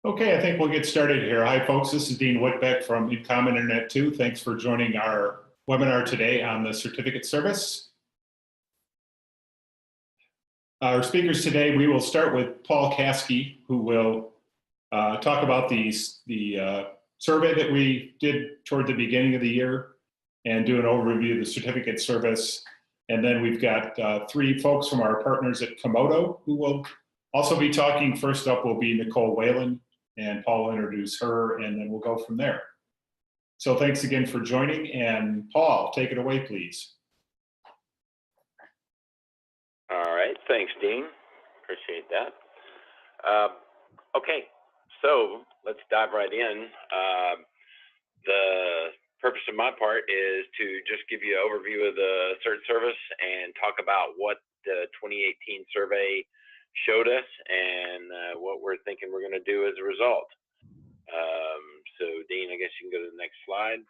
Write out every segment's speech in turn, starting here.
Okay, I think we'll get started here. Hi, folks. This is Dean Whitbeck from InCommon Internet 2. Thanks for joining our webinar today on the certificate service. Our speakers today, we will start with Paul Caskey, who will talk about the survey that we did toward the beginning of the year and do an overview of the certificate service. And then we've got three folks from our partners at Comodo who will also be talking. First up will be Nicole Whalen, and Paul will introduce her, and then we'll go from there. So thanks again for joining, and Paul, take it away, please. All right, thanks, Dean. Appreciate that. Okay, so let's dive right in. The purpose of my part is to just give you an overview of the Cert Service and talk about what the 2018 survey showed us and what we're thinking we're going to do as a result. So Dean, I guess you can go to the next slide.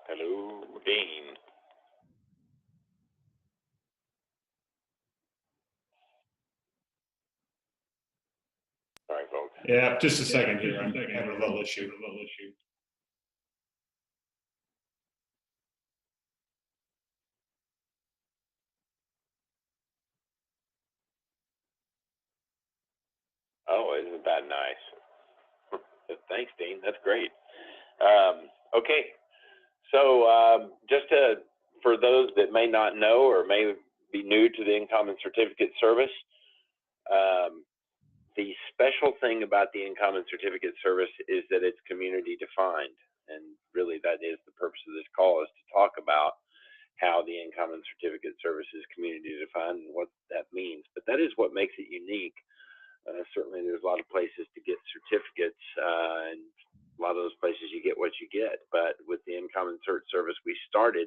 Hello, Dean. Sorry, folks. Yeah, just a second here. I'm having a little issue. Oh, isn't that nice? Thanks, Dean. That's great. Okay, so for those that may not know or may be new to the InCommon Certificate Service, the special thing about the InCommon Certificate Service is that it's community defined, and really that is the purpose of this call, is to talk about how the InCommon Certificate Service is community defined and what that means. But that is what makes it unique. Certainly there's a lot of places to get certificates, and a lot of those places you get what you get. But with the InCommon Cert Service, we started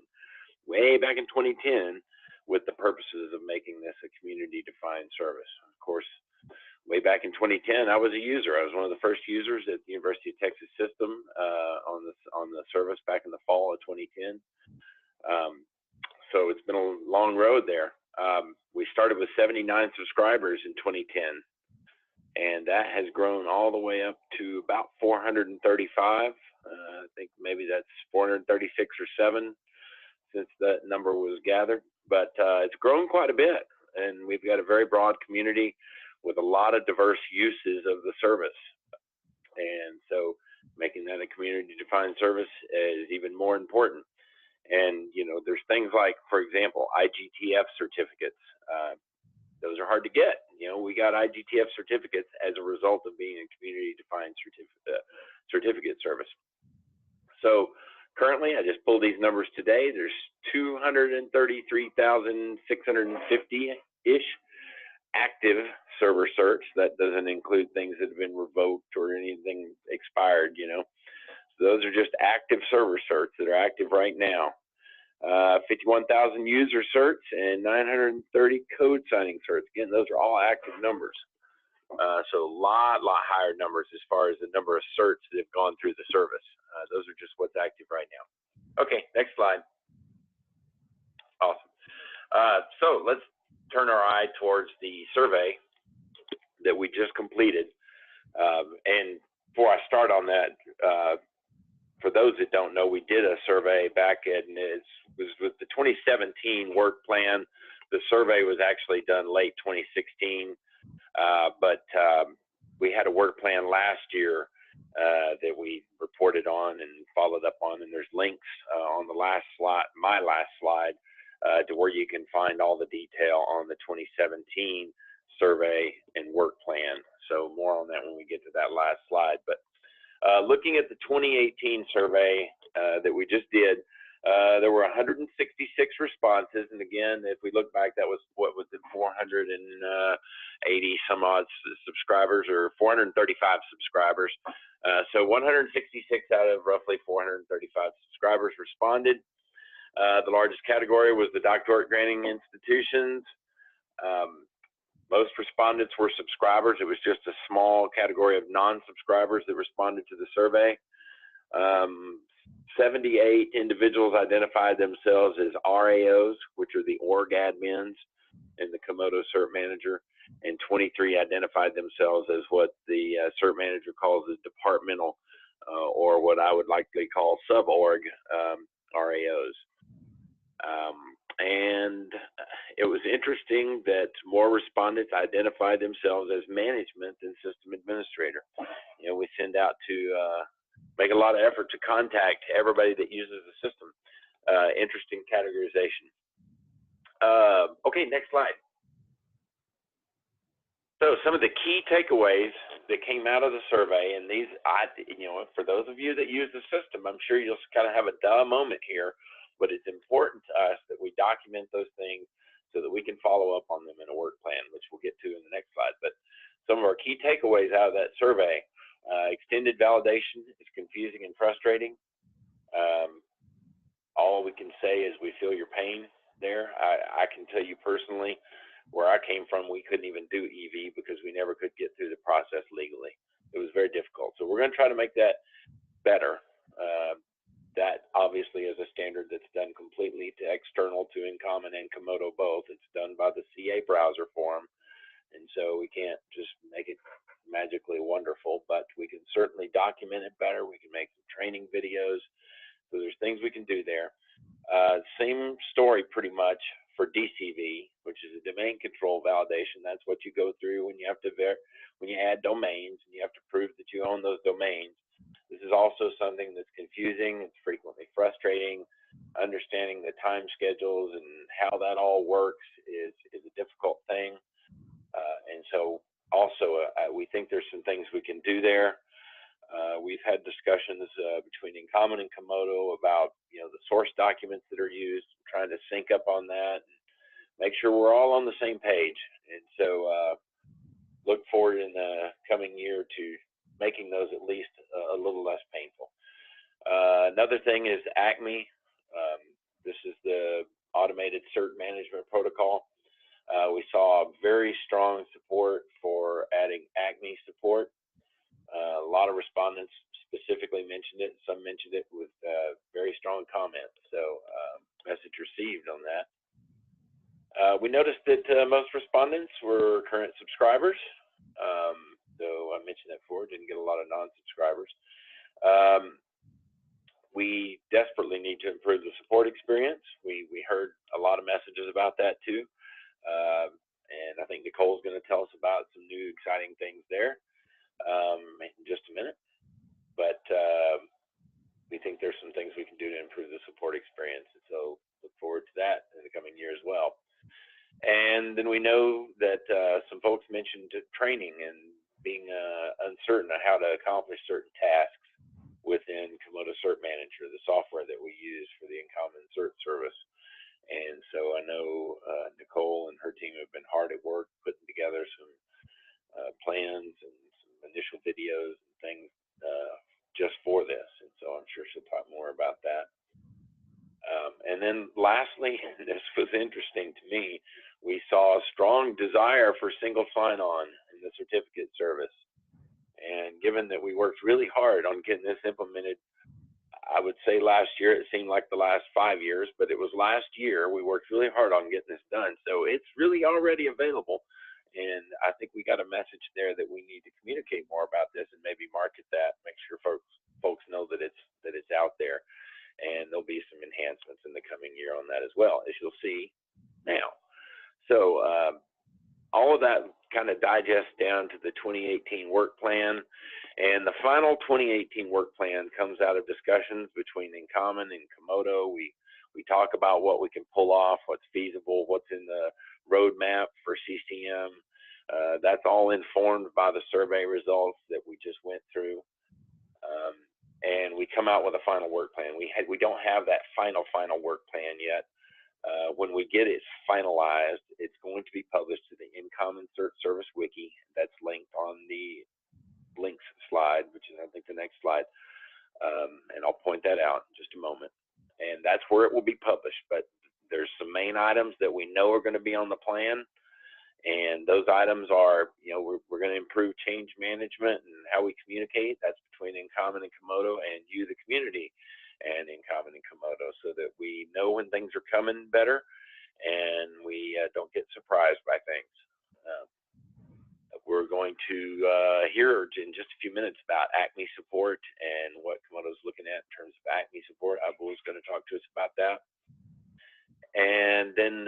way back in 2010 with the purposes of making this a community-defined service. Of course, way back in 2010, I was a user. I was one of the first users at the University of Texas System on the service back in the fall of 2010. So it's been a long road there. We started with 79 subscribers in 2010. And that has grown all the way up to about 435. I think maybe that's 436 or 7 since that number was gathered. But it's grown quite a bit, and we've got a very broad community with a lot of diverse uses of the service. And so making that a community-defined service is even more important. And, you know, there's things like, for example, IGTF certificates. Those are hard to get. You know, we got IGTF certificates as a result of being a community-defined certificate service. So currently, I just pulled these numbers today. There's 233,650-ish active server certs. That doesn't include things that have been revoked or anything expired, you know. So those are just active server certs that are active right now. 51,000 user certs and 930 code signing certs. Again, those are all active numbers. So a lot higher numbers as far as the number of certs that have gone through the service. Those are just what's active right now. Okay, next slide. Awesome. So let's turn our eye towards the survey that we just completed. And before I start on that, for those that don't know, we did a survey back in, it was with the 2017 work plan. The survey was actually done late 2016, but we had a work plan last year that we reported on and followed up on, and there's links on the last slide, my last slide, to where you can find all the detail on the 2017 survey and work plan. So more on that when we get to that last slide. But looking at the 2018 survey that we just did, there were 166 responses, and again, if we look back, that was, what was it, 480 some odd subscribers, or 435 subscribers. So 166 out of roughly 435 subscribers responded. The largest category was the doctorate granting institutions. Most respondents were subscribers. It was just a small category of non-subscribers that responded to the survey. 78 individuals identified themselves as RAOs, which are the org admins, in the Komodo Cert Manager, and 23 identified themselves as what the Cert Manager calls as departmental, or what I would likely call sub-org RAOs. And it was interesting that more respondents identified themselves as management than system administrator. You know, we send out to make a lot of effort to contact everybody that uses the system. Interesting categorization. Okay, next slide. So some of the key takeaways that came out of the survey, and these, you know, for those of you that use the system, I'm sure you'll kind of have a duh moment here, but it's important to us that we document those things so that we can follow up on them in a work plan, which we'll get to in the next slide. But some of our key takeaways out of that survey: extended validation is confusing and frustrating. All we can say is we feel your pain there. I can tell you personally, where I came from, we couldn't even do EV because we never could get through the process legally. It was very difficult. So we're going to try to make that better. That obviously is a standard that's done completely to external to InCommon and Comodo both. It's done by the CA browser form, and so we can't just make it magically wonderful, but we can certainly document it better. We can make some training videos. So there's things we can do there. Same story pretty much for DCV, which is a domain control validation. That's what you go through when you have to when you add domains and you have to prove that you own those domains. This is also something that's confusing. It's frequently frustrating. Understanding the time schedules and how that all works is a difficult thing. And so also we think there's some things we can do there. We've had discussions between InCommon and Comodo about, you know, the source documents that are used, trying to sync up on that, and make sure we're all on the same page. And so look forward in the coming year to making those at least a little less painful. Another thing is ACME. This is the automated cert management protocol. We saw very strong support for adding ACME support. A lot of respondents specifically mentioned it. Some mentioned it with very strong comments. So message received on that. We noticed that most respondents were current subscribers. So I mentioned that before, didn't get a lot of non-subscribers. We desperately need to improve the support experience. We heard a lot of messages about that too. And I think Nicole's going to tell us about some new exciting things there in just a minute. But we think there's some things we can do to improve the support experience. And so look forward to that in the coming year as well. And then we know that some folks mentioned training and being uncertain on how to accomplish certain tasks within Komodo Cert Manager, the software that we use for the InCommon Cert service. And so I know Nicole and her team have been hard at work putting together some plans and some initial videos and things just for this. And so I'm sure she'll talk more about that. And then lastly, this was interesting to me, we saw a strong desire for single sign-on in the certificate service. And given that we worked really hard on getting this implemented, I would say last year, it seemed like the last 5 years, but it was last year we worked really hard on getting this done. So it's really already available. And I think we got a message there that we need to communicate more about this and maybe market that, make sure folks know that it's out there. And there'll be some enhancements in the coming year on that as well, as you'll see now. So all of that kind of digests down to the 2018 work plan. And the final 2018 work plan comes out of discussions between InCommon and Comodo. We talk about what we can pull off, what's feasible, what's in the roadmap for CCM. That's all informed by the survey results that we just went through. And we come out with a final work plan. We don't have that final work plan yet. When we get it finalized, it's going to be published to the InCommon Cert Service Wiki. That's linked on the links slide, which is I think the next slide. And I'll point that out in just a moment. And that's where it will be published. But there's some main items that we know are going to be on the plan. And those items are, you know, we're going to improve change management and how we communicate. That's between InCommon and Comodo, and you, the community, and InCommon and Comodo, so that we know when things are coming better, and we don't get surprised by things. We're going to hear in just a few minutes about Acme support and what Komodo's looking at in terms of Acme support. Abul's going to talk to us about that. And then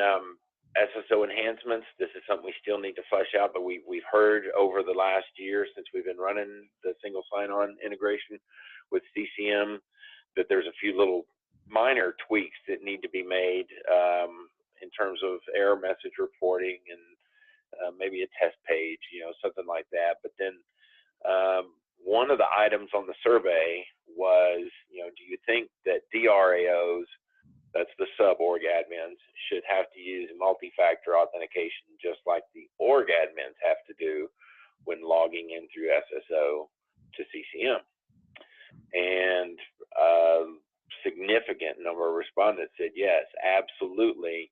SSO enhancements. This is something we still need to flesh out, but we've heard over the last year since we've been running the single sign-on integration with CCM that there's a few little minor tweaks that need to be made in terms of error message reporting and maybe a test page, something like that. But then one of the items on the survey was, do you think that DRAOs, that's the sub-org admins, should have to use multi-factor authentication just like the org admins have to do when logging in through SSO to CCM? And a significant number of respondents said yes, absolutely.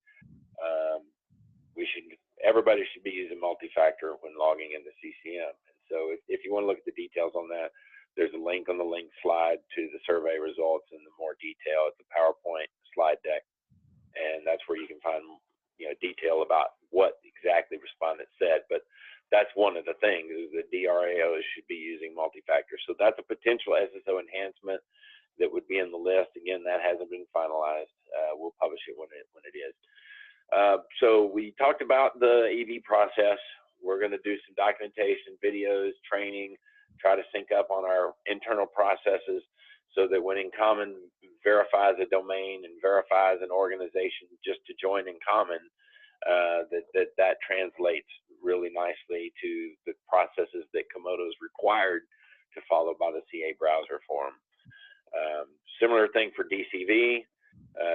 Everybody should be using multi-factor when logging into CCM. And so if you want to look at the details on that, there's a link on the link slide to the survey results and the more detail at the PowerPoint slide deck. And that's where you can find detail about what exactly respondents said. But that's one of the things, is the DRAOs should be using multi-factor. So that's a potential SSO enhancement that would be in the list. Again, that hasn't been finalized. We'll publish it when it is. So we talked about the EV process. We're going to do some documentation, videos, training, try to sync up on our internal processes so that when InCommon verifies a domain and verifies an organization just to join InCommon, that translates really nicely to the processes that Komodo is required to follow by the CA browser for them. Similar thing for DCV.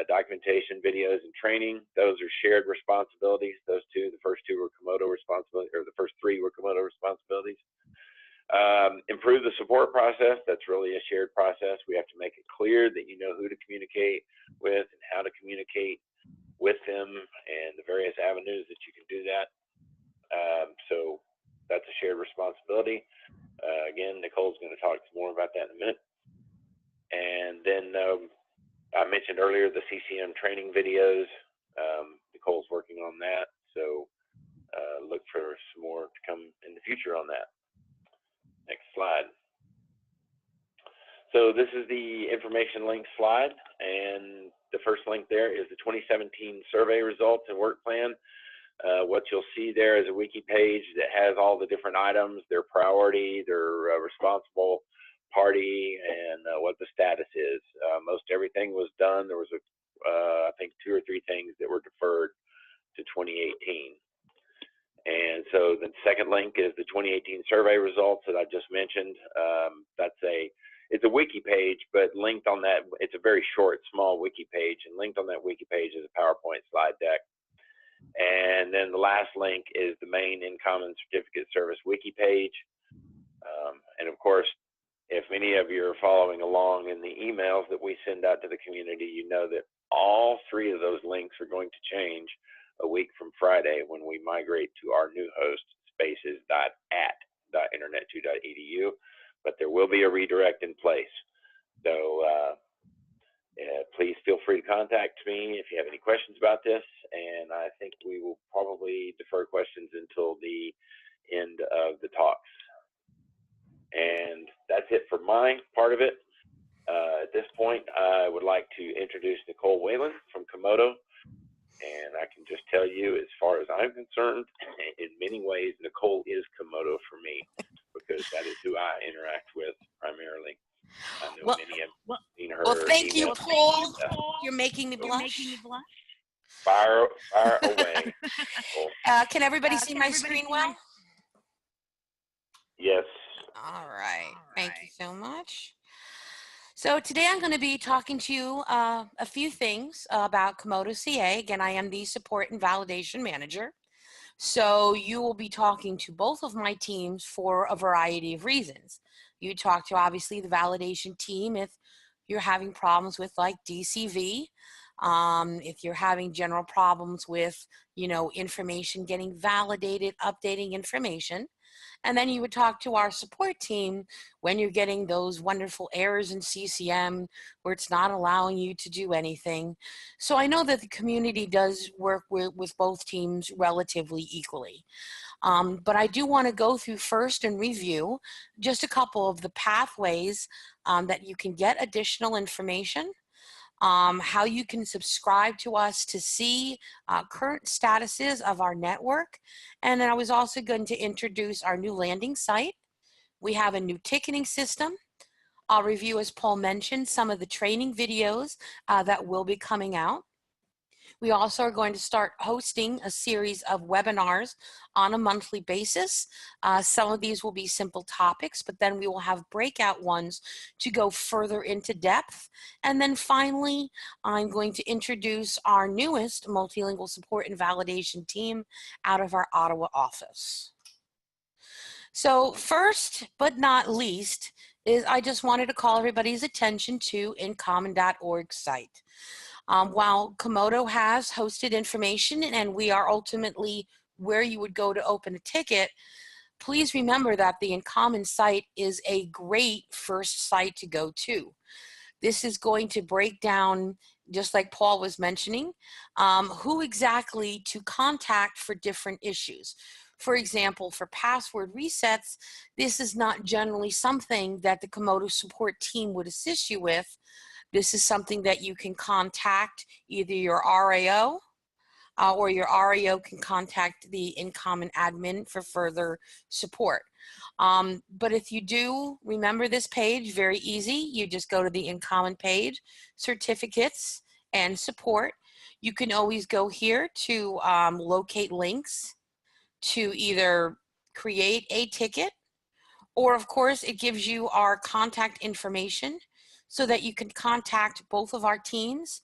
Documentation, videos, and training. Those are shared responsibilities. Those two, the first two were Komodo responsibilities, or the first three were Komodo responsibilities. Improve the support process. That's really a shared process. We have to make it clear that you know who to communicate with and how to communicate with them and the various avenues that you can do that. So that's a shared responsibility. Again, Nicole's going to talk more about that in a minute. And then I mentioned earlier the CCM training videos. Nicole's working on that, so look for some more to come in the future on that. Next slide. So this is the information link slide, and the first link there is the 2017 survey results and work plan. What you'll see there is a wiki page that has all the different items, their priority, their responsible party, and what the status is. Most everything was done. There was I think 2 or 3 things that were deferred to 2018. And so the second link is the 2018 survey results that I just mentioned. It's a wiki page, but linked on that, it's a very short, small wiki page, and linked on that wiki page is a PowerPoint slide deck. And then the last link is the main InCommon Certificate Service wiki page. And of course, if many of you are following along in the emails that we send out to the community, you know that all 3 of those links are going to change a week from Friday when we migrate to our new host, spaces.at.internet2.edu, but there will be a redirect in place. So please feel free to contact me if you have any questions about this, and I think we will probably defer questions until the end of the talks. And that's it for my part of it. At this point, I would like to introduce Nicole Whalen from Komodo. And I can just tell you, as far as I'm concerned, in many ways, Nicole is Komodo for me, because that is who I interact with primarily. I know many have seen her. Well, thank you, Paul. You're making me blush. Fire away. Can everybody see my screen well? Yes. All right. Thank you so much. So today I'm going to be talking to you a few things about Komodo CA. Again, I am the support and validation manager. So you will be talking to both of my teams for a variety of reasons. You talk to obviously the validation team if you're having problems with like DCV, if you're having general problems with, information getting validated, updating information. And then you would talk to our support team when you're getting those wonderful errors in CCM where it's not allowing you to do anything. So I know that the community does work with both teams relatively equally. But I do want to go through first and review just a couple of the pathways that you can get additional information, how you can subscribe to us to see current statuses of our network. And then I was also going to introduce our new landing site. We have a new ticketing system. I'll review, as Paul mentioned, some of the training videos that will be coming out. We also are going to start hosting a series of webinars on a monthly basis. Some of these will be simple topics, but then we will have breakout ones to go further into depth. And then finally, I'm going to introduce our newest multilingual support and validation team out of our Ottawa office. So first, but not least, is I just wanted to call everybody's attention to InCommon.org site. While Comodo has hosted information and we are ultimately where you would go to open a ticket, please remember that the InCommon site is a great first site to go to. This is going to break down, just like Paul was mentioning, who exactly to contact for different issues. For example, for password resets, this is not generally something that the Komodo support team would assist you with. This is something that you can contact either your RAO or your RAO can contact the InCommon admin for further support. But if you do remember this page, very easy. You just go to the InCommon page, certificates and support. You can always go here to locate links to either create a ticket, or of course it gives you our contact information so that you can contact both of our teams.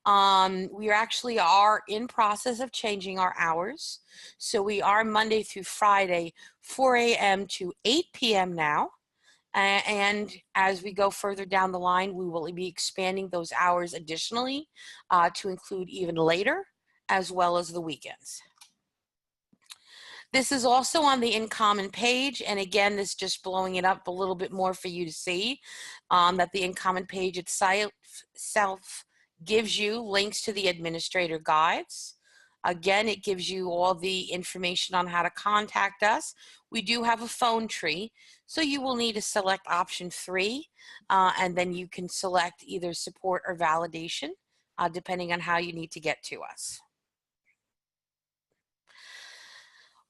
We actually are in process of changing our hours. So we are Monday through Friday, 4 a.m. to 8 p.m. now. And as we go further down the line, we will be expanding those hours additionally to include even later, as well as the weekends. This is also on the InCommon page, and again, this is just blowing it up a little bit more for you to see that the InCommon page itself gives you links to the administrator guides. Again, it gives you all the information on how to contact us. We do have a phone tree, so you will need to select option 3, and then you can select either support or validation, depending on how you need to get to us.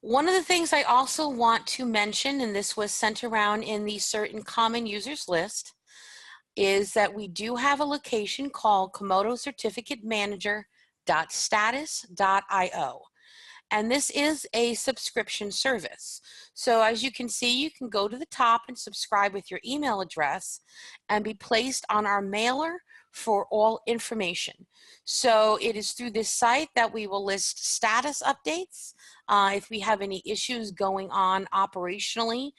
One of the things I also want to mention, and this was sent around in the Cert InCommon users list, is that we do have a location called Komodo Certificate Manager.status.io. And this is a subscription service. So as you can see, you can go to the top and subscribe with your email address and be placed on our mailer for all information. So it is through this site that we will list status updates. If we have any issues going on operationally,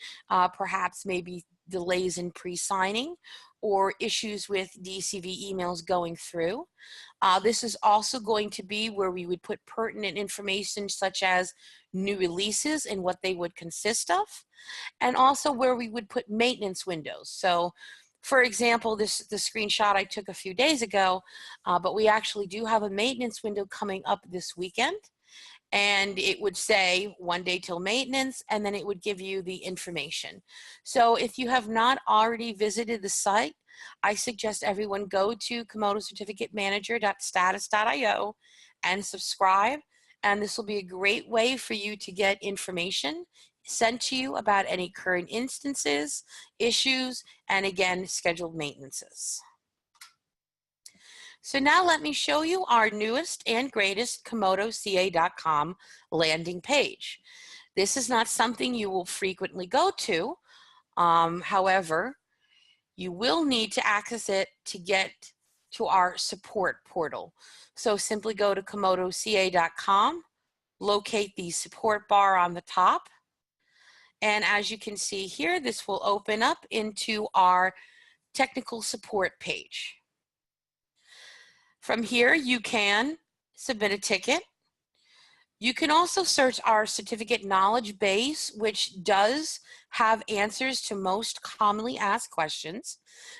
perhaps maybe delays in pre-signing or issues with DCV emails going through. This is also going to be where we would put pertinent information such as new releases and what they would consist of, and also where we would put maintenance windows. So for example, the screenshot I took a few days ago, but we actually do have a maintenance window coming up this weekend. And it would say 1 day till maintenance, and then it would give you the information. So if you have not already visited the site, I suggest everyone go to Komodo Certificate Manager.status.io and subscribe. And this will be a great way for you to get information sent to you about any current instances, issues, and again, scheduled maintenances. So now let me show you our newest and greatest KomodoCA.com landing page. This is not something you will frequently go to. However, you will need to access it to get to our support portal. So simply go to KomodoCA.com, locate the support bar on the top. And as you can see here, this will open up into our technical support page. From here, you can submit a ticket. You can also search our certificate knowledge base, which does have answers to most commonly asked questions.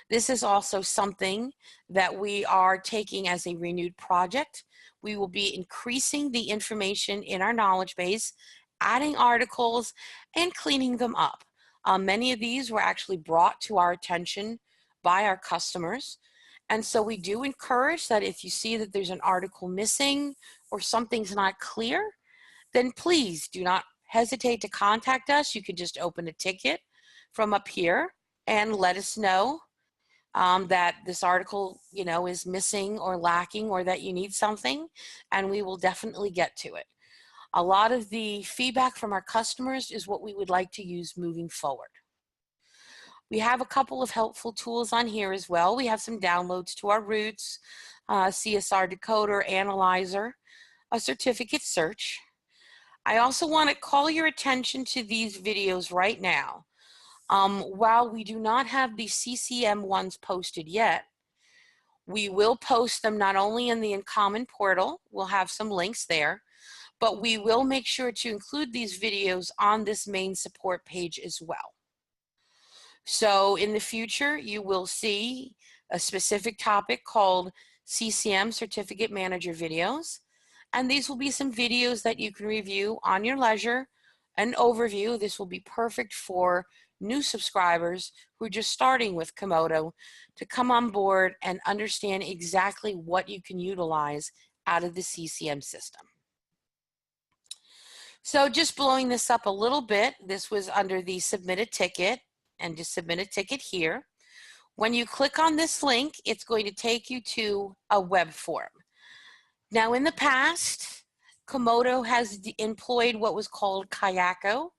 This is also something that we are taking as a renewed project. We will be increasing the information in our knowledge base, adding articles, and cleaning them up. Many of these were actually brought to our attention by our customers. And so we do encourage that if you see that there's an article missing or something's not clear, then please do not hesitate to contact us. You could just open a ticket from up here and let us know that this article, is missing or lacking, or that you need something, and we will definitely get to it. A lot of the feedback from our customers is what we would like to use moving forward. We have a couple of helpful tools on here as well. We have some downloads to our roots, CSR decoder, analyzer, a certificate search. I also want to call your attention to these videos right now. While we do not have the CCM ones posted yet, we will post them not only in the InCommon portal, we'll have some links there, but we will make sure to include these videos on this main support page as well. So in the future, you will see a specific topic called CCM Certificate Manager videos. And these will be some videos that you can review on your leisure, an overview. This will be perfect for new subscribers who are just starting with Comodo to come on board and understand exactly what you can utilize out of the CCM system. So just blowing this up a little bit, this was under the submit a ticket, and just submit a ticket here. When you click on this link, it's going to take you to a web form. Now, in the past, Komodo has employed what was called Kayako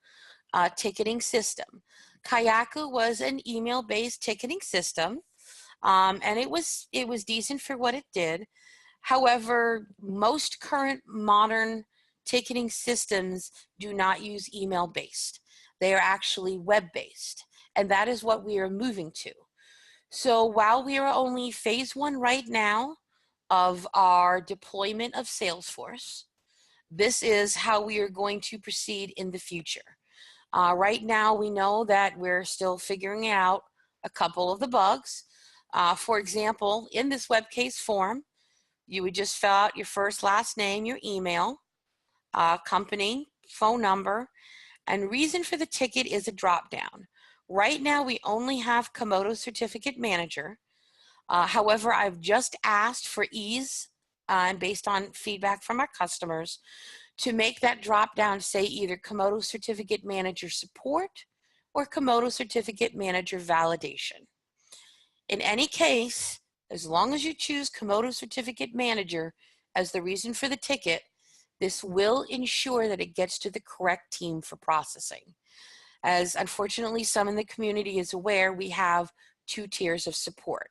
ticketing system. Kayako was an email-based ticketing system, and it was decent for what it did. However, most current modern ticketing systems do not use email-based. They are actually web-based, and that is what we are moving to. So while we are only phase 1 right now of our deployment of Salesforce, this is how we are going to proceed in the future. Right now, we know that we're still figuring out a couple of the bugs. For example, in this web case form, you would just fill out your first, last name, your email, company, phone number, and reason for the ticket is a drop down. Right now, we only have Komodo Certificate Manager. However, I've just asked for ease and based on feedback from our customers to make that drop down say either Komodo Certificate Manager Support or Komodo Certificate Manager Validation. In any case, as long as you choose Komodo Certificate Manager as the reason for the ticket, this will ensure that it gets to the correct team for processing. As unfortunately some in the community is aware, we have 2 tiers of support.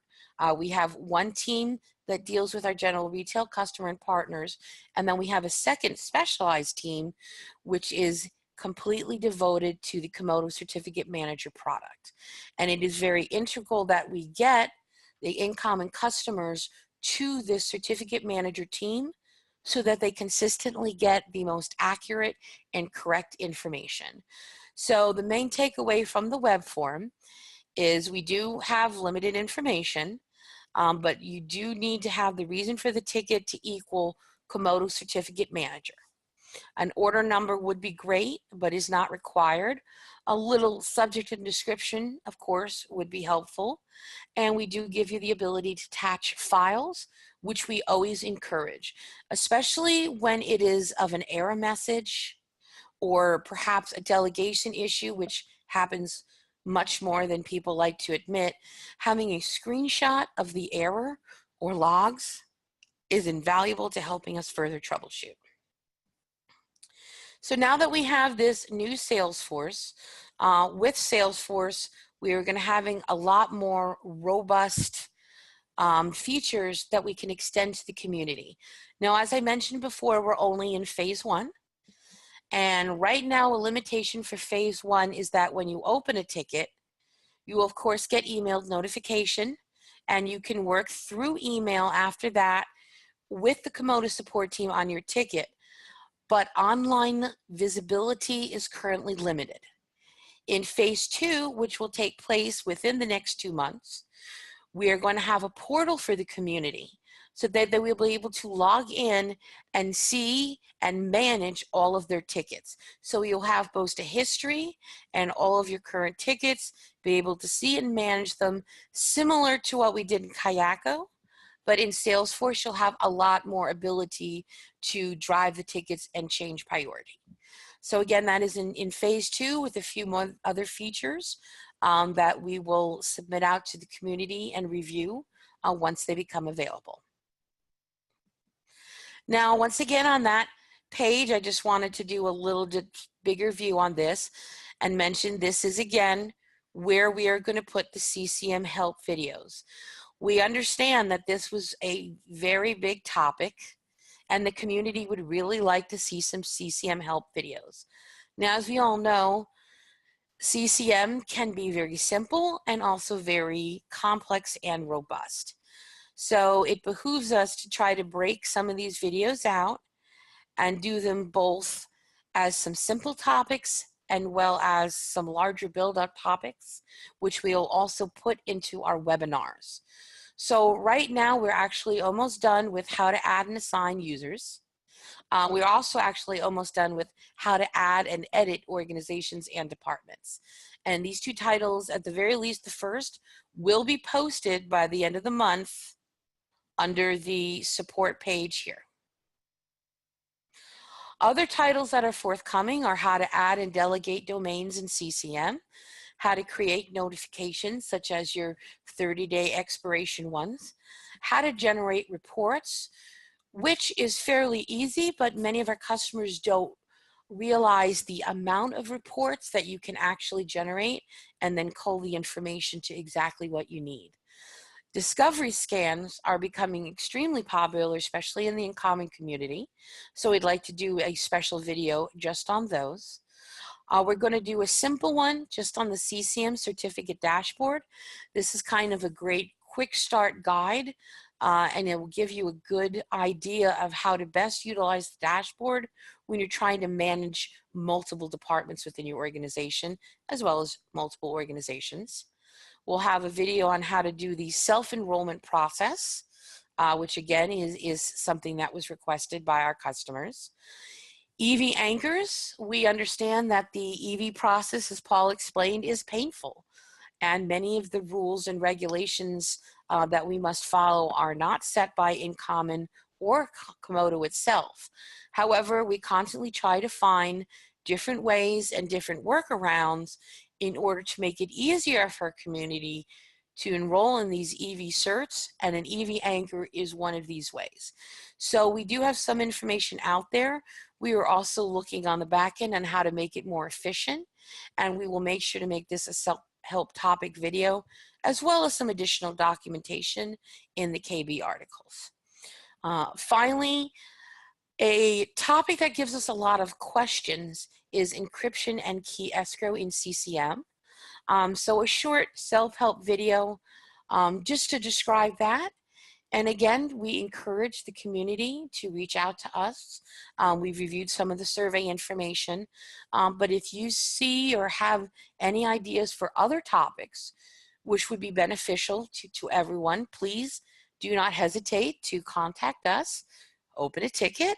We have one team that deals with our general retail customer and partners, and then we have a second specialized team which is completely devoted to the Komodo Certificate Manager product. And it is very integral that we get the InCommon customers to this Certificate Manager team so that they consistently get the most accurate and correct information. So the main takeaway from the web form is we do have limited information, but you do need to have the reason for the ticket to equal Komodo Certificate Manager. An order number would be great, but is not required. A little subject and description, of course, would be helpful. And we do give you the ability to attach files, which we always encourage, especially when it is of an error message or perhaps a delegation issue, which happens much more than people like to admit. Having a screenshot of the error or logs is invaluable to helping us further troubleshoot. So now that we have this new Salesforce, with Salesforce, we are going to having a lot more robust features that we can extend to the community. Now, as I mentioned before, we're only in phase 1. And right now, a limitation for phase 1 is that when you open a ticket, you will of course get emailed notification, and you can work through email after that with the Komodo support team on your ticket. but online visibility is currently limited. In phase 2, which will take place within the next 2 months, we are going to have a portal for the community so that they will be able to log in and see and manage all of their tickets. So you'll have both a history and all of your current tickets, be able to see and manage them, similar to what we did in Kayako. But in Salesforce, you'll have a lot more ability to drive the tickets and change priority. So again, that is in phase 2 with a few more other features that we will submit out to the community and review once they become available. Now, once again on that page, I just wanted to do a little bigger view on this and mention this is again where we are going to put the CCM Help videos. We understand that this was a very big topic and the community would really like to see some CCM Help videos. Now, as we all know, CCM can be very simple and also very complex and robust. So it behooves us to try to break some of these videos out and do them both as some simple topics and well as some larger build-up topics, which we'll also put into our webinars. So right now we're actually almost done with how to add and assign users. We're also actually almost done with how to add and edit organizations and departments. And these 2 titles, at the very least the first, will be posted by the end of the month under the support page here. Other titles that are forthcoming are how to add and delegate domains in CCM, how to create notifications such as your 30-day expiration ones, how to generate reports, which is fairly easy, but many of our customers don't realize the amount of reports that you can actually generate and then cull the information to exactly what you need. Discovery scans are becoming extremely popular, especially in the InCommon community. So we'd like to do a special video just on those. We're going to do a simple one just on the CCM certificate dashboard. This is kind of a great quick start guide, and it will give you a good idea of how to best utilize the dashboard when you're trying to manage multiple departments within your organization, as well as multiple organizations. We'll have a video on how to do the self-enrollment process, which again is something that was requested by our customers. EV anchors, we understand that the EV process, as Paul explained, is painful. And many of the rules and regulations that we must follow are not set by InCommon or Comodo itself. However, we constantly try to find different ways and different workarounds in order to make it easier for our community to enroll in these EV certs, and an EV anchor is one of these ways. So we do have some information out there. We are also looking on the back end on how to make it more efficient, and we will make sure to make this a self-help topic video, as well as some additional documentation in the KB articles. Finally, a topic that gives us a lot of questions is encryption and key escrow in CCM. So a short self-help video just to describe that. And again, we encourage the community to reach out to us. We've reviewed some of the survey information, but if you see or have any ideas for other topics which would be beneficial to everyone, please do not hesitate to contact us, open a ticket,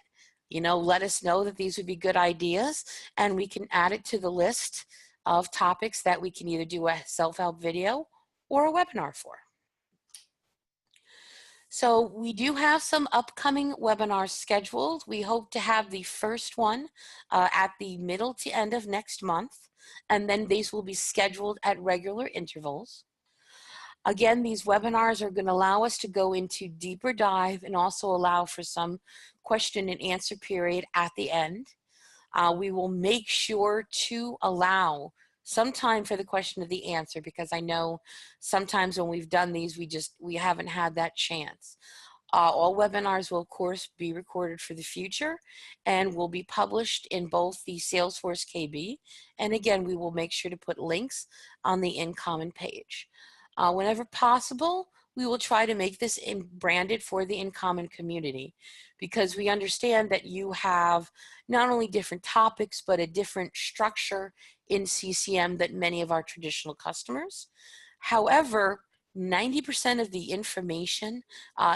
let us know that these would be good ideas, and we can add it to the list of topics that we can either do a self-help video or a webinar for. So we do have some upcoming webinars scheduled. We hope to have the first one at the middle to end of next month, and then these will be scheduled at regular intervals. Again, these webinars are going to allow us to go into deeper dive and also allow for some question and answer period at the end. We will make sure to allow some time for the question of the answer, because I know sometimes when we've done these, we haven't had that chance. All webinars will of course be recorded for the future and will be published in both the Salesforce KB, and again, we will make sure to put links on the InCommon page. Whenever possible, we will try to make this branded for the InCommon community, because we understand that you have not only different topics, but a different structure in CCM than many of our traditional customers. However, 90% of the information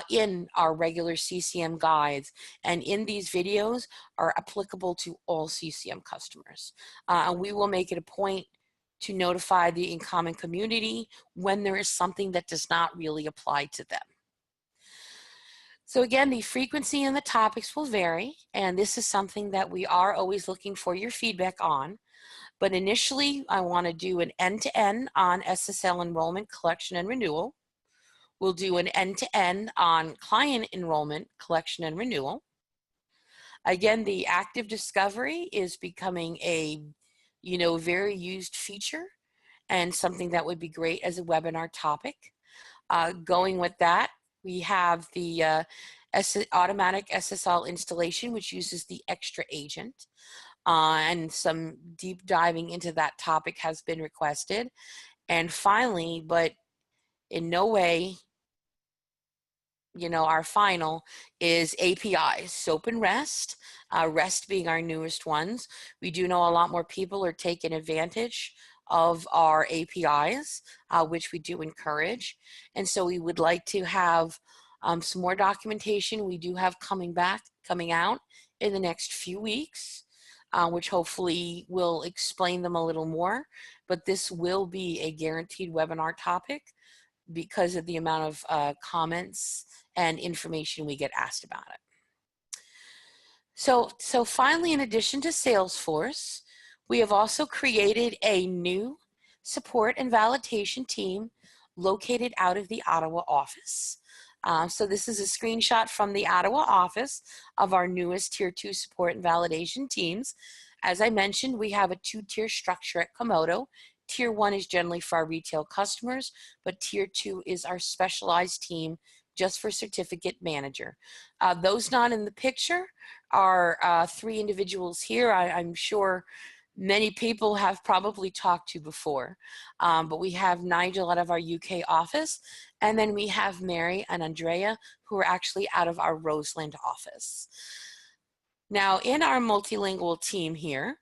in our regular CCM guides and in these videos are applicable to all CCM customers. And we will make it a point to notify the InCommon community when there is something that does not really apply to them. So again, the frequency and the topics will vary, and this is something that we are always looking for your feedback on. But initially, I want to do an end-to-end on SSL enrollment, collection, and renewal. We'll do an end-to-end on client enrollment, collection, and renewal. Again, the active discovery is becoming a, very used feature and something that would be great as a webinar topic. Going with that, we have the automatic SSL installation, which uses the extra agent. And some deep diving into that topic has been requested. And finally, but in no way, our final is APIs, SOAP and REST, REST being our newest ones. We do know a lot more people are taking advantage of our APIs, which we do encourage. And so we would like to have some more documentation we do have coming out in the next few weeks, which hopefully will explain them a little more. But this will be a guaranteed webinar topic because of the amount of comments and information we get asked about it. So finally, in addition to Salesforce, we have also created a new support and validation team located out of the Ottawa office. So this is a screenshot from the Ottawa office of our newest Tier 2 support and validation teams. As I mentioned, we have a 2-tier structure at Comodo. Tier 1 is generally for our retail customers, but Tier 2 is our specialized team just for certificate manager. Those not in the picture are 3 individuals here I'm sure many people have probably talked to before. But we have Nigel out of our UK office, and then we have Mary and Andrea, who are actually out of our Roseland office. Now, in our multilingual team here,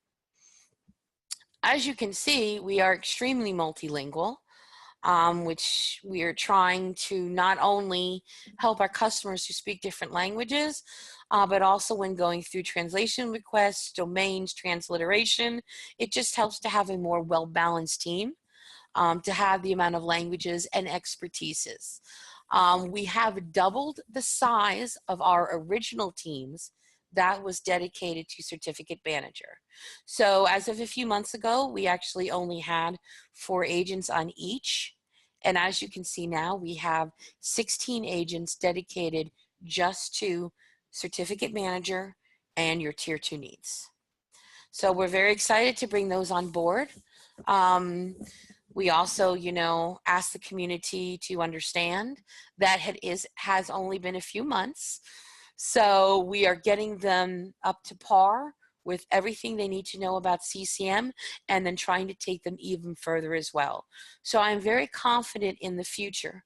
as you can see, we are extremely multilingual, which we are trying to not only help our customers who speak different languages, but also when going through translation requests, domains, transliteration, it just helps to have a more well-balanced team, to have the amount of languages and expertises. We have doubled the size of our original teams that was dedicated to certificate manager. So as of a few months ago, we actually only had 4 agents on each. And as you can see now, we have 16 agents dedicated just to certificate manager and your Tier 2 needs. So we're very excited to bring those on board. We also, ask the community to understand that has only been a few months. So we are getting them up to par with everything they need to know about CCM, and then trying to take them even further as well. So I'm very confident in the future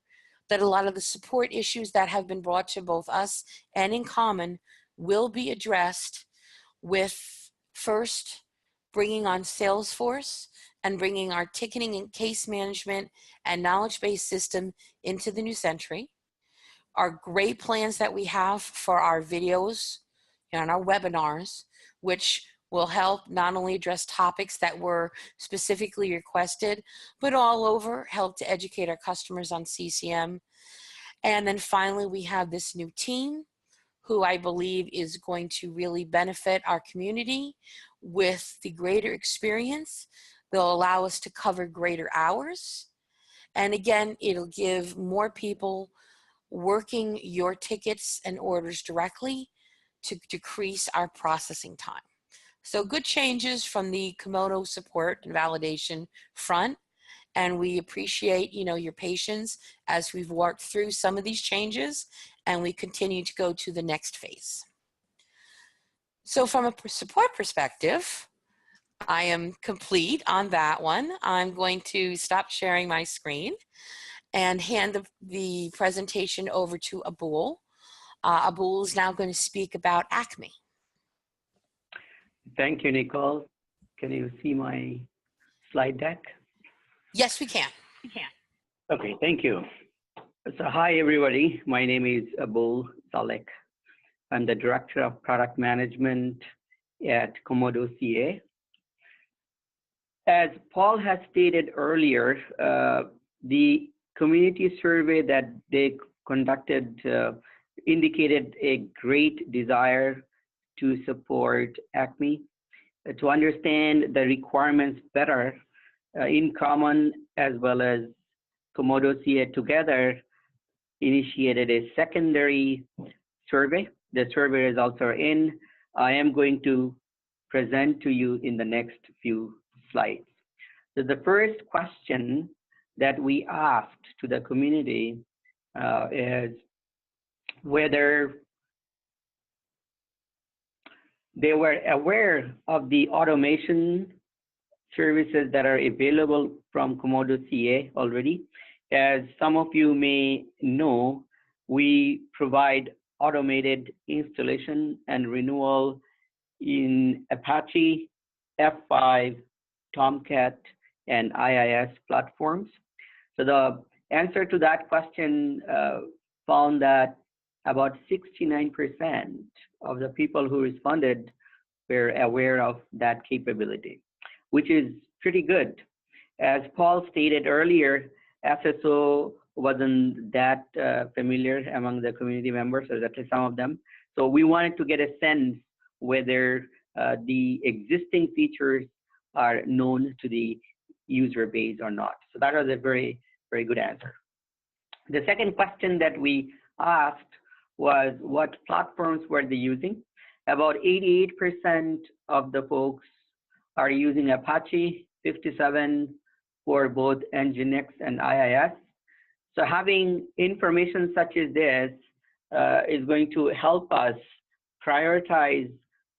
that a lot of the support issues that have been brought to both us and InCommon will be addressed with first bringing on Salesforce and bringing our ticketing and case management and knowledge-based system into the new century. Our great plans that we have for our videos and our webinars, which will help not only address topics that were specifically requested, but all over help to educate our customers on CCM. And then finally, we have this new team who I believe is going to really benefit our community with the greater experience. They'll allow us to cover greater hours. And again, it'll give more people working your tickets and orders directly to decrease our processing time. So good changes from the Komodo support and validation front. And we appreciate, your patience as we've worked through some of these changes and we continue to go to the next phase. So from a support perspective, I am complete on that one. I'm going to stop sharing my screen. and hand the presentation over to Abul. Abul is now going to speak about Acme. Thank you, Nicole. Can you see my slide deck? Yes, we can. Okay, thank you. So hi, everybody. My name is Abul Salek. I'm the Director of Product Management at Komodo CA. As Paul has stated earlier, the community survey that they conducted indicated a great desire to support ACME, to understand the requirements better. InCommon as well as Komodo CA together initiated a secondary survey. The survey results are in. I am going to present to you in the next few slides. So the first question that we asked to the community is whether they were aware of the automation services that are available from Komodo CA already. As some of you may know, we provide automated installation and renewal in Apache, F5, Tomcat, and IIS platforms. So the answer to that question found that about 69% of the people who responded were aware of that capability, which is pretty good. As Paul stated earlier, SSO wasn't that familiar among the community members, or at least some of them. So we wanted to get a sense whether the existing features are known to the user base or not. So that was a very, very good answer. The second question that we asked was what platforms were they using? About 88% of the folks are using Apache, 57 for both Nginx and IIS. So having information such as this is going to help us prioritize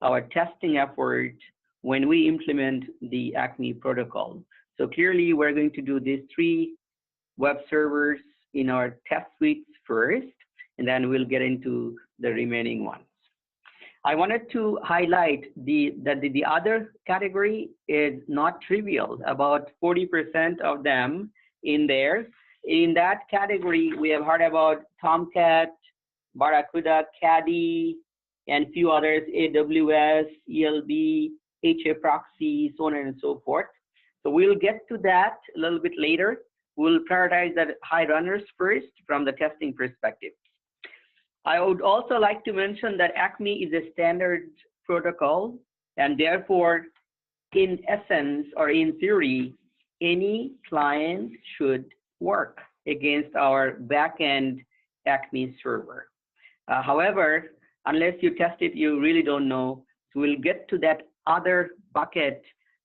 our testing effort when we implement the ACME protocol. So clearly, we're going to do these 3 web servers in our test suites first, and then we'll get into the remaining ones. I wanted to highlight that the other category is not trivial. About 40% of them in there. In that category, we have heard about Tomcat, Barracuda, Caddy, and a few others, AWS, ELB, HA proxy, so on and so forth. So we'll get to that a little bit later. We'll prioritize the high runners first from the testing perspective. I would also like to mention that ACME is a standard protocol, and therefore, in essence or in theory, any client should work against our backend ACME server. However, unless you test it, you really don't know. So we'll get to that other bucket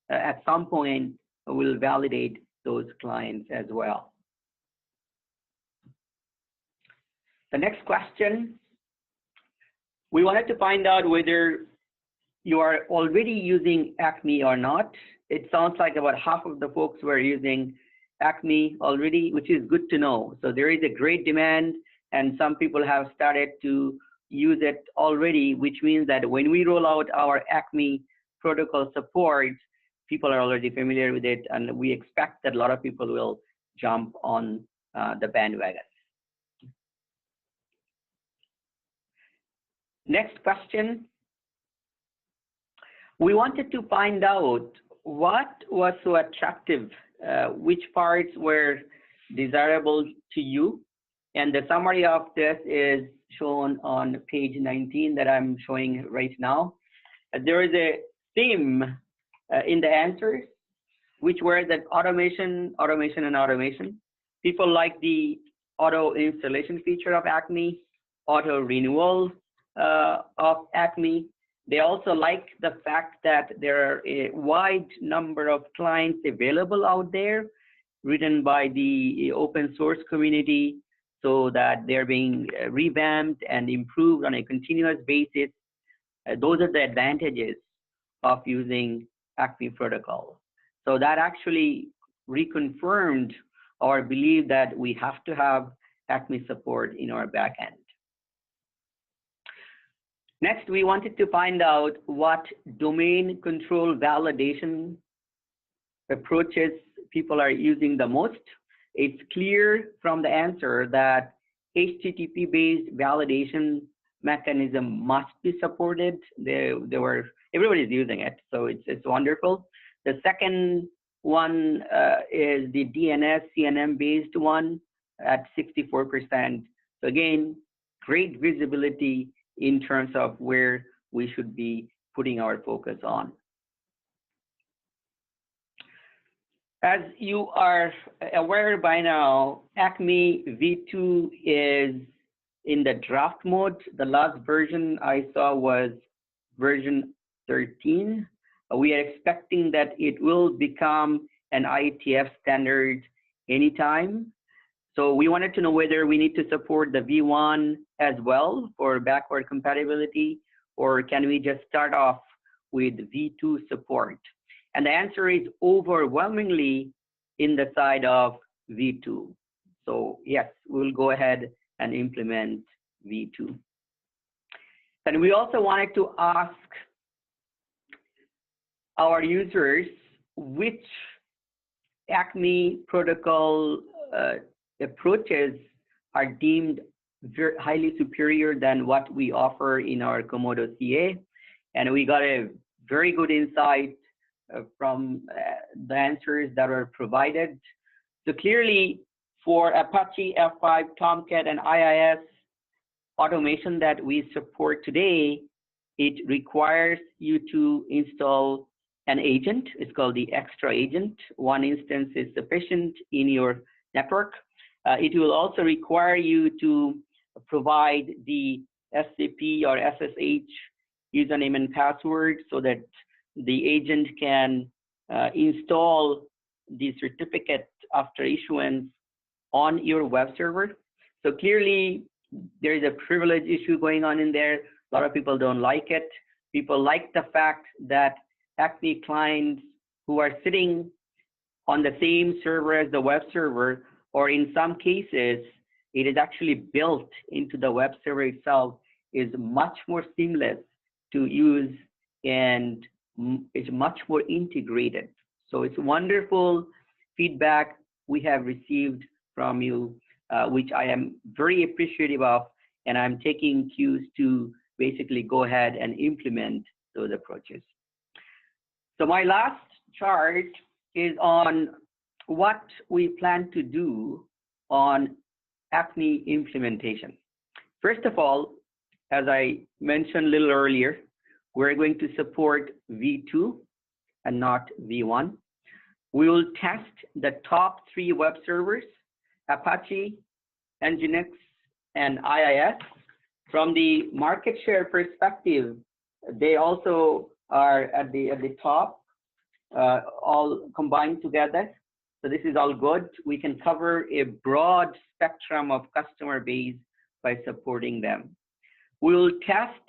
at some point. We'll validate those clients as well. The next question, we wanted to find out whether you are already using ACME or not. It sounds like about half of the folks were using ACME already, which is good to know. So there is a great demand, and some people have started to use it already, which means that when we roll out our ACME protocol support, people are already familiar with it, and we expect that a lot of people will jump on the bandwagon. Next question. We wanted to find out what was so attractive, which parts were desirable to you. And the summary of this is shown on page 19 that I'm showing right now. There is a theme in the answers, which were that automation, automation, and automation. People like the auto installation feature of ACME, auto renewal of ACME. They also like the fact that there are a wide number of clients available out there, written by the open source community, so that they're being revamped and improved on a continuous basis. Those are the advantages of using ACME protocol. So that actually reconfirmed our belief that we have to have Acme support in our backend. Next, we wanted to find out what domain control validation approaches people are using the most. It's clear from the answer that HTTP-based validation mechanism must be supported. Everybody's using it, so it's wonderful. The second one is the DNS CNM-based one at 64%. So again, great visibility in terms of where we should be putting our focus on. As you are aware by now, Acme V2 is in the draft mode. The last version I saw was version 13. We are expecting that it will become an IETF standard anytime. So we wanted to know whether we need to support the V1 as well for backward compatibility, or can we just start off with V2 support? And the answer is overwhelmingly in the side of V2. So yes, we'll go ahead and implement V2. And we also wanted to ask our users which Acme protocol approaches are deemed very highly superior than what we offer in our Komodo CA. And we got a very good insight from the answers that were provided. So clearly for Apache F5, Tomcat, and IIS automation that we support today, it requires you to install an agent. It's called the extra agent. One instance is sufficient in your network. It will also require you to provide the SCP or SSH username and password so that the agent can install the certificate after issuance on your web server. So clearly, there is a privilege issue going on in there. A lot of people don't like it. People like the fact that Acme clients who are sitting on the same server as the web server, or in some cases, it is actually built into the web server itself, is much more seamless to use and is much more integrated. So it's wonderful feedback we have received from you, which I am very appreciative of, and I'm taking cues to basically go ahead and implement those approaches. So my last chart is on what we plan to do on Acme implementation. First of all, as I mentioned a little earlier, we're going to support V2 and not V1. We will test the top 3 web servers, Apache, Nginx, and IIS. From the market share perspective, they also are at the top, all combined together. So this is all good. We can cover a broad spectrum of customer base by supporting them. We'll test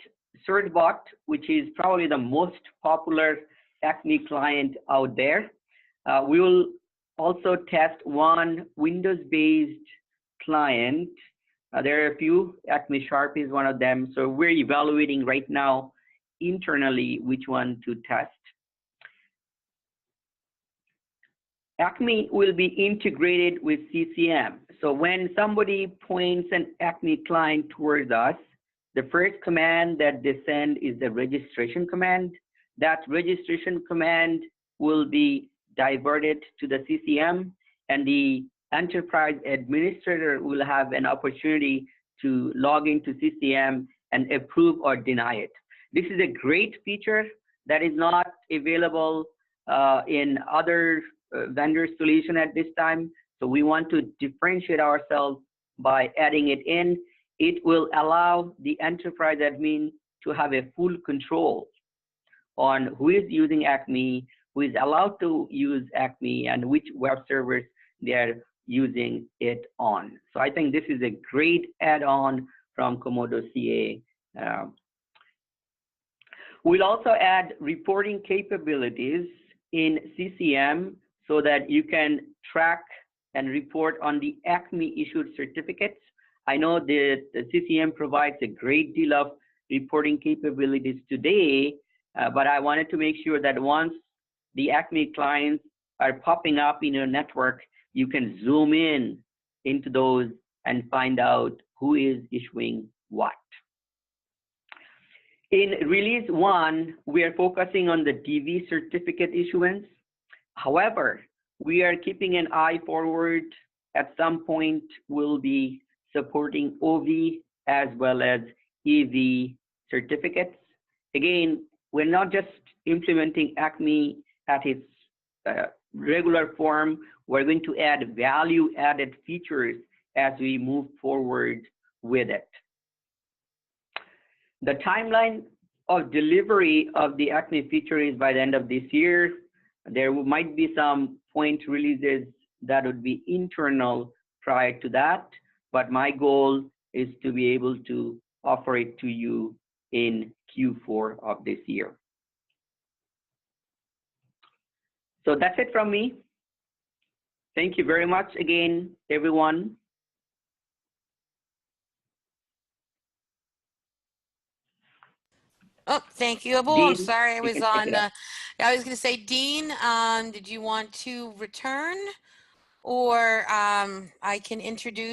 CertBot, which is probably the most popular Acme client out there. We will also test one Windows-based client. There are a few. Acme Sharp is one of them. So we're evaluating right now internally which one to test. Acme will be integrated with CCM. So when somebody points an Acme client towards us, the first command that they send is the registration command. That registration command will be diverted to the CCM, and the enterprise administrator will have an opportunity to log into CCM and approve or deny it. This is a great feature that is not available in other vendor solution at this time. So we want to differentiate ourselves by adding it in. It will allow the enterprise admin to have a full control on who is using Acme, who is allowed to use Acme, and which web servers they're using it on. So I think this is a great add-on from Komodo CA. We'll also add reporting capabilities in CCM so that you can track and report on the ACME issued certificates. I know that the CCM provides a great deal of reporting capabilities today, but I wanted to make sure that once the ACME clients are popping up in your network, you can zoom in into those and find out who is issuing what. In release 1, we are focusing on the DV certificate issuance. However, we are keeping an eye forward. At some point, we'll be supporting OV as well as EV certificates. Again, we're not just implementing ACME at its regular form. We're going to add value-added features as we move forward with it. The timeline of delivery of the ACME feature is by the end of this year. There might be some point releases that would be internal prior to that, but my goal is to be able to offer it to you in Q4 of this year. So that's it from me. Thank you very much again, everyone. Oh, thank you, Abu. Dean, I'm sorry, I you was can take on. it up. I was going to say, Dean, did you want to return, or I can introduce